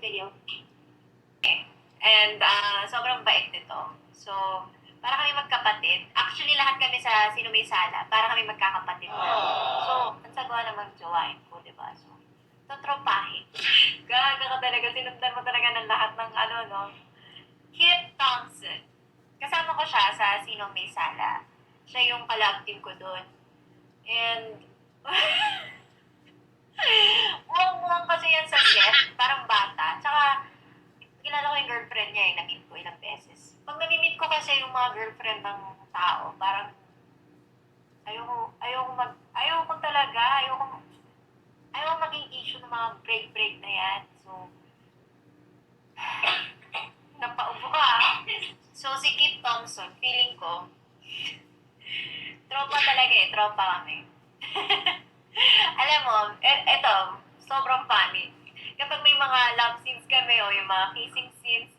video. And sobrang bait nito. So, para kami magkapatid. Actually, lahat kami sa Sino May Sala, para kami magkakapatid na. So, ang sagwa namang jowain ko, di ba? So, totropahin. Gaga ka talaga, sinundan mo talaga ng lahat ng ano, no? Kit Thompson. Kasama ko siya sa Sino May Sala. Siya yung collab team ko doon. And, muwang-muwang kasi yan sa set, parang bata. Tsaka, kilala ko yung girlfriend niya, na-meet ko ilang beses. Pag nami-meet ko kasi yung mga girlfriend ng tao, parang, ayoko maging issue ng mga break na yan. So, napaupo ka. So, si Kit Thompson, feeling ko, tropa talaga tropa kami. Alam mo, eto, sobrang funny. Kapag may mga love scenes kami o yung mga kissing scenes,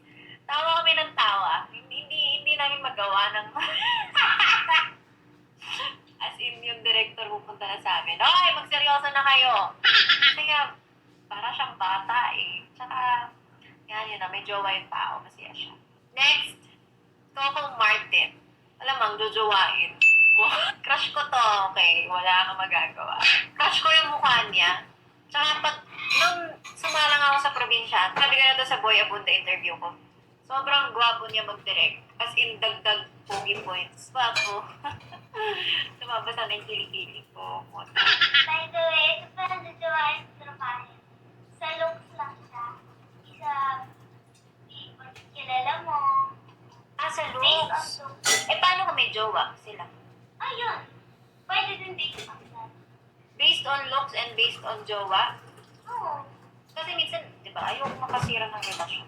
tawa kami ng tawa. Hindi namin magawa ng... As in, yung director pupunta na sa amin, "Ay, magseryoso na kayo!" Kasi nga, para siyang bata Tsaka, yun na, may jowa yung tao. Masaya siya. Next, Coco Martin. Alam jojowain. Crush ko to, okay? Wala kang magagawa. Crush ko yung mukha niya. Tsaka nung sumalang ako sa probinsya, sabi ko na to sa Boy Abunda interview ko, sobrang gwapo niya mag-direct. As in, dagdag pogi points. Gwapo. Lumabas na yung kilikili ko. By the way, ito pa jojowain sa tropahin. Sa looks lang siya. Kilala mo. Sa Based on looks. looks. Paano kung may jowa sila? Ayun. Pwede din based on that. Based on looks and based on jowa? Oo. Kasi minsan, di ba, ayoko makasira ng relasyon.